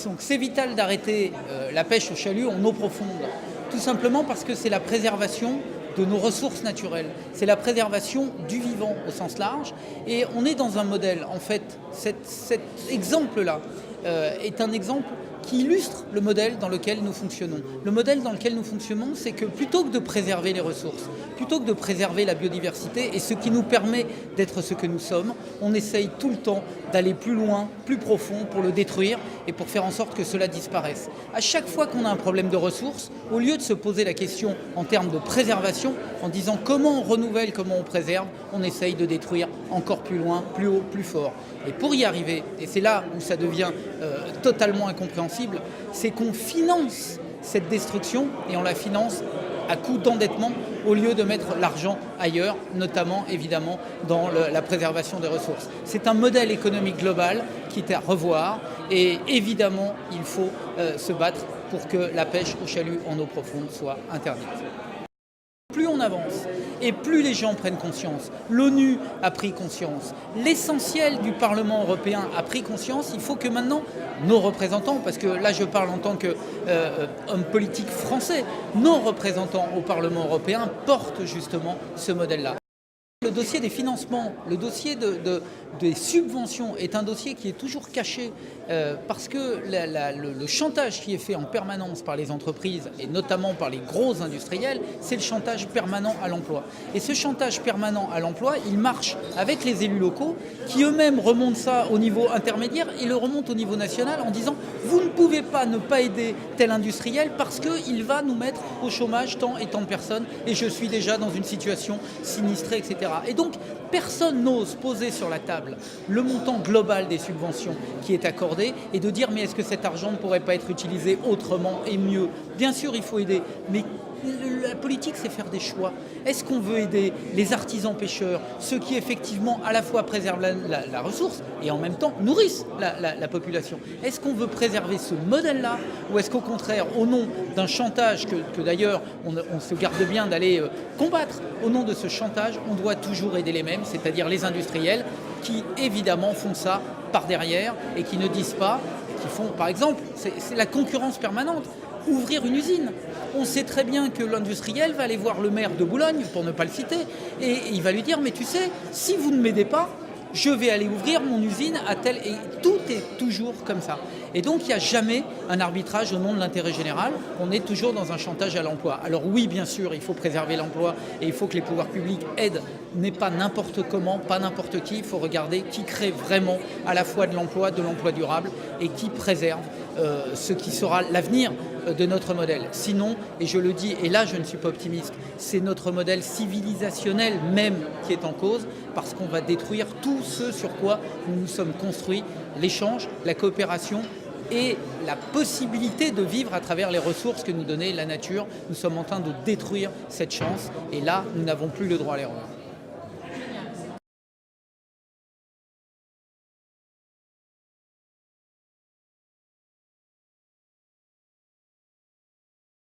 Donc c'est vital d'arrêter la pêche au chalut en eau profonde, tout simplement parce que c'est la préservation de nos ressources naturelles, c'est la préservation du vivant au sens large, et on est dans un modèle, en fait, cet exemple-là est un exemple qui illustre le modèle dans lequel nous fonctionnons. Le modèle dans lequel nous fonctionnons, c'est que plutôt que de préserver les ressources, plutôt que de préserver la biodiversité et ce qui nous permet d'être ce que nous sommes, on essaye tout le temps d'aller plus loin, plus profond pour le détruire et pour faire en sorte que cela disparaisse. À chaque fois qu'on a un problème de ressources, au lieu de se poser la question en termes de préservation, en disant comment on renouvelle, comment on préserve, on essaye de détruire encore plus loin, plus haut, plus fort. Et pour y arriver, et c'est là où ça devient totalement incompréhensible, c'est qu'on finance cette destruction et on la finance à coût d'endettement au lieu de mettre l'argent ailleurs, notamment évidemment dans la préservation des ressources. C'est un modèle économique global qui est à revoir et évidemment il faut se battre pour que la pêche au chalut en eau profonde soit interdite. Plus on avance et plus les gens prennent conscience, l'ONU a pris conscience, l'essentiel du Parlement européen a pris conscience, il faut que maintenant nos représentants, parce que là je parle en tant qu'homme politique français, nos représentants au Parlement européen portent justement ce modèle-là. Le dossier des financements, le dossier des subventions est un dossier qui est toujours caché parce que le chantage qui est fait en permanence par les entreprises et notamment par les gros industriels, c'est le chantage permanent à l'emploi. Et ce chantage permanent à l'emploi, il marche avec les élus locaux qui eux-mêmes remontent ça au niveau intermédiaire et le remontent au niveau national en disant vous ne pouvez pas ne pas aider tel industriel parce qu'il va nous mettre au chômage tant et tant de personnes et je suis déjà dans une situation sinistrée, etc. Et donc, personne n'ose poser sur la table le montant global des subventions qui est accordé et de dire mais est-ce que cet argent ne pourrait pas être utilisé autrement et mieux? Bien sûr, il faut aider, mais la politique, c'est faire des choix. Est-ce qu'on veut aider les artisans pêcheurs, ceux qui effectivement à la fois préservent la ressource et en même temps nourrissent la population? Est-ce qu'on veut préserver ce modèle-là ou est-ce qu'au contraire, au nom d'un chantage que d'ailleurs on se garde bien d'aller combattre, au nom de ce chantage, on doit toujours aider les mêmes, c'est-à-dire les industriels qui évidemment font ça par derrière et qui ne disent pas, qui font par exemple, c'est la concurrence permanente. Ouvrir une usine. On sait très bien que l'industriel va aller voir le maire de Boulogne, pour ne pas le citer, et il va lui dire « mais tu sais, si vous ne m'aidez pas, je vais aller ouvrir mon usine à tel… » Et tout est toujours comme ça. Et donc il n'y a jamais un arbitrage au nom de l'intérêt général, on est toujours dans un chantage à l'emploi. Alors oui, bien sûr, il faut préserver l'emploi et il faut que les pouvoirs publics aident, mais pas n'importe comment, pas n'importe qui. Il faut regarder qui crée vraiment à la fois de l'emploi durable et qui préserve ce qui sera l'avenir de notre modèle. Sinon, et je le dis, et là je ne suis pas optimiste, c'est notre modèle civilisationnel même qui est en cause parce qu'on va détruire tout ce sur quoi nous nous sommes construits, l'échange, la coopération et la possibilité de vivre à travers les ressources que nous donnait la nature. Nous sommes en train de détruire cette chance et là, nous n'avons plus le droit à l'erreur.